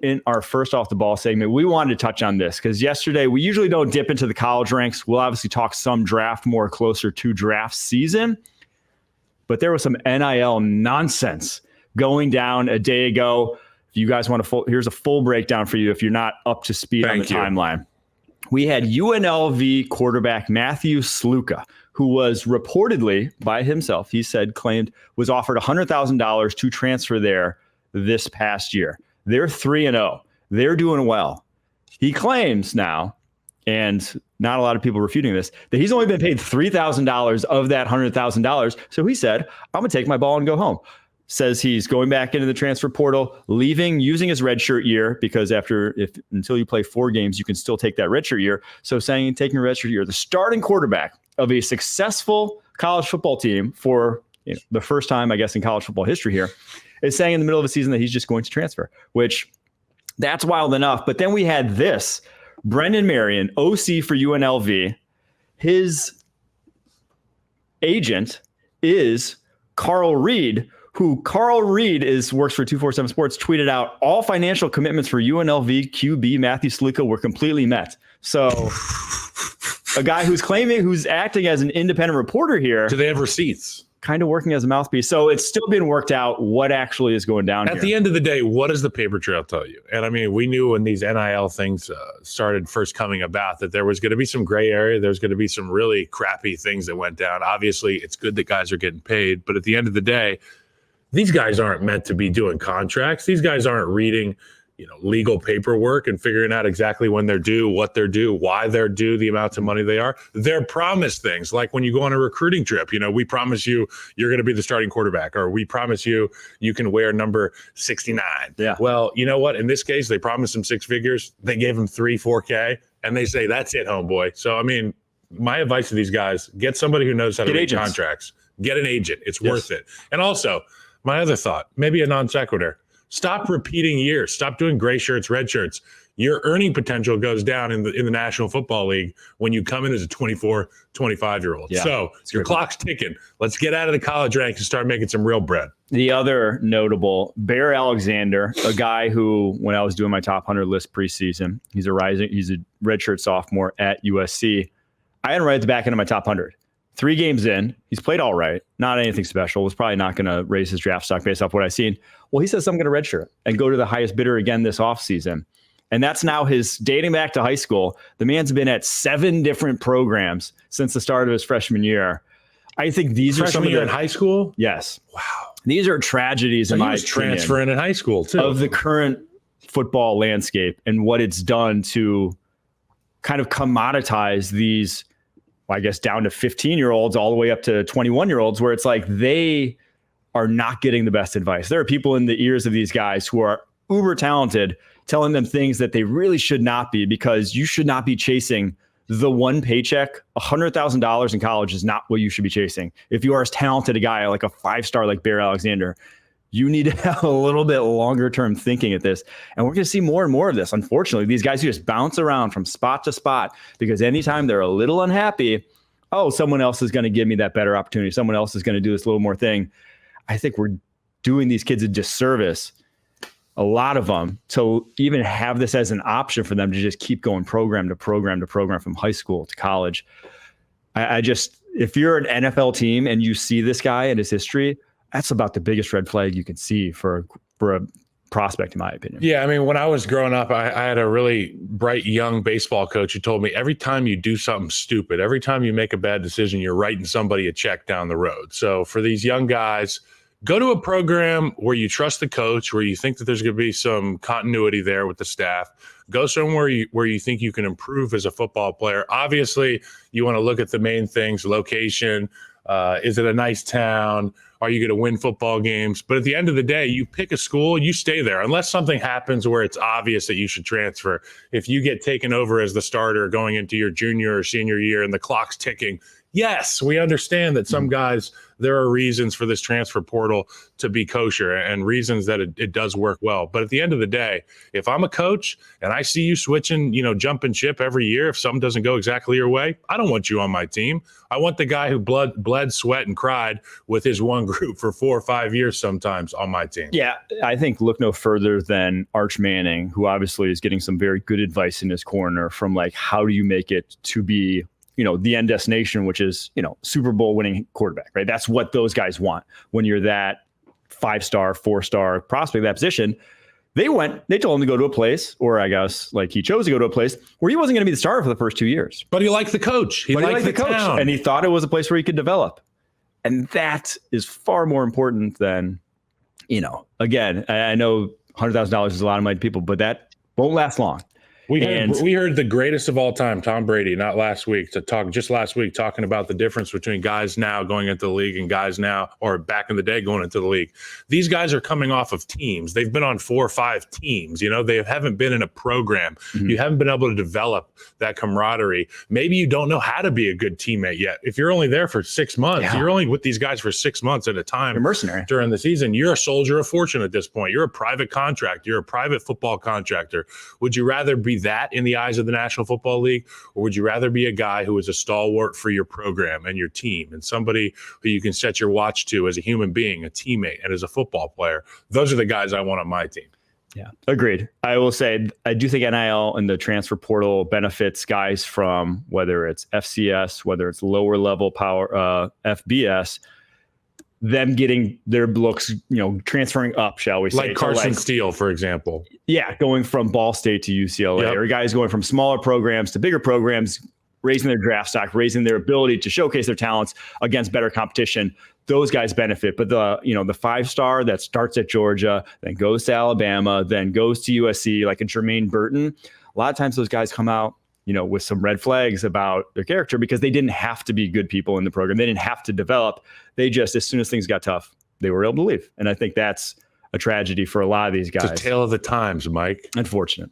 in our first off the ball segment, we wanted to touch on this because yesterday we usually don't dip into the college ranks. We'll obviously talk some draft more closer to draft season, but there was some NIL nonsense going down a day ago. If you guys want here's a full breakdown for you if you're not up to speed on the timeline. We had UNLV quarterback Matthew Sluka, who was reportedly by himself, he said, claimed was offered $100,000 to transfer there this past year. They're 3-0. They're doing well. He claims now, and not a lot of people refuting this, that he's only been paid $3,000 of that $100,000. So he said, I'm going to take my ball and go home. Says he's going back into the transfer portal, leaving, using his redshirt year, because until you play 4 games, you can still take that redshirt year. So saying taking a redshirt year, the starting quarterback of a successful college football team for the first time, I guess, in college football history here, is saying in the middle of a season that he's just going to transfer, which that's wild enough. But then we had this, Brendan Marion, OC for UNLV. His agent is Carl Reed, who works for 247 Sports, tweeted out all financial commitments for UNLV QB Matthew Sluka were completely met. So a guy who's acting as an independent reporter here. Do they have receipts? Kind of working as a mouthpiece. So it's still being worked out what actually is going down At the end of the day, what does the paper trail tell you? And I mean, we knew when these NIL things started first coming about that there was going to be some gray area. There's going to be some really crappy things that went down. Obviously, it's good that guys are getting paid. But at the end of the day, these guys aren't meant to be doing contracts. These guys aren't reading, legal paperwork and figuring out exactly when they're due, what they're due, why they're due, the amounts of money they are. They're promised things like when you go on a recruiting trip, we promise you you're going to be the starting quarterback, or we promise you can wear number 69. Yeah. Well, you know what? In this case, they promised him 6 figures. They gave him 4K, and they say, that's it, homeboy. So, I mean, my advice to these guys, get somebody who knows how to read contracts. Get an agent. It's worth it. And also, my other thought, maybe a non sequitur. Stop repeating years. Stop doing gray shirts, red shirts. Your earning potential goes down in the National Football League when you come in as a 24, 25-year-old. Yeah, so your clock's ticking. Let's get out of the college ranks and start making some real bread. The other notable, Bear Alexander, a guy who, when I was doing my top 100 list preseason, he's a redshirt sophomore at USC. I had him right at the back end of my top 100. 3 games in, he's played all right. Not anything special. Was probably not going to raise his draft stock based off what I've seen. Well, he says I'm going to redshirt and go to the highest bidder again this offseason. And that's now his dating back to high school. The man's been at 7 different programs since the start of his freshman year. I think these are some of the in high school. Yes. Wow. These are tragedies in my opinion, transferring in high school too, of the current football landscape and what it's done to kind of commoditize these, I guess, down to 15-year-olds all the way up to 21-year-olds, where it's like they are not getting the best advice. There are people in the ears of these guys who are uber talented telling them things that they really should not be, because you should not be chasing the one paycheck. $100,000 in college is not what you should be chasing. If you are as talented a guy, like a 5-star like Bear Alexander, you need to have a little bit longer term thinking at this. And we're going to see more and more of this. Unfortunately, these guys who just bounce around from spot to spot because anytime they're a little unhappy, someone else is going to give me that better opportunity. Someone else is going to do this little more thing. I think we're doing these kids a disservice, a lot of them, to even have this as an option for them to just keep going program to program to program from high school to college. If you're an NFL team and you see this guy and his history, that's about the biggest red flag you can see for a prospect, in my opinion. Yeah, I mean, when I was growing up, I had a really bright young baseball coach who told me every time you do something stupid, every time you make a bad decision, you're writing somebody a check down the road. So for these young guys, go to a program where you trust the coach, where you think that there's going to be some continuity there with the staff. Go somewhere where you think you can improve as a football player. Obviously, you want to look at the main things: location. Is it a nice town? Are you going to win football games? But at the end of the day, you pick a school, you stay there. Unless something happens where it's obvious that you should transfer. If you get taken over as the starter going into your junior or senior year and the clock's ticking, Yes, we understand that some guys, there are reasons for this transfer portal to be kosher and reasons that it does work well. But at the end of the day, if I'm a coach and I see you switching, jumping ship every year, if something doesn't go exactly your way, I don't want you on my team. I want the guy who bled, sweat, and cried with his one group for 4 or 5 years sometimes on my team. Yeah, I think look no further than Arch Manning, who obviously is getting some very good advice in his corner from like, how do you make it to be the end destination, which is, Super Bowl winning quarterback, right? That's what those guys want. When you're that 5-star, 4-star prospect, that position, they told him to go to a place, or I guess like he chose to go to a place where he wasn't going to be the starter for the first 2 years. But he liked the coach. He liked the coach. Town. And he thought it was a place where he could develop. And that is far more important than, again, I know $100,000 is a lot of money to people, but that won't last long. We heard the greatest of all time, Tom Brady, just last week, talking about the difference between guys now going into the league and guys now, or back in the day, going into the league. These guys are coming off of teams. They've been on 4 or 5 teams. They haven't been in a program. Mm-hmm. You haven't been able to develop that camaraderie. Maybe you don't know how to be a good teammate yet. If you're only there for 6 months, you're only with these guys for 6 months at a time. You're mercenary. During the season, you're a soldier of fortune at this point. You're a private contract. You're a private football contractor. Would you rather be that in the eyes of the National Football League, or would you rather be a guy who is a stalwart for your program and your team and somebody who you can set your watch to as a human being, a teammate, and as a football player? Those are the guys I want on my team. Yeah, agreed. I will say I do think NIL and the transfer portal benefits guys from whether it's FCS, whether it's lower level power FBS, them getting their looks, transferring up, shall we say. Like Carson Steele, for example. Yeah, going from Ball State to UCLA, or guys going from smaller programs to bigger programs, raising their draft stock, raising their ability to showcase their talents against better competition. Those guys benefit. But the 5-star that starts at Georgia, then goes to Alabama, then goes to USC, like a Jermaine Burton, a lot of times those guys come out, with some red flags about their character because they didn't have to be good people in the program. They didn't have to develop. They just, as soon as things got tough, they were able to leave. And I think that's a tragedy for a lot of these guys. It's a tale of the times, Mike. Unfortunate.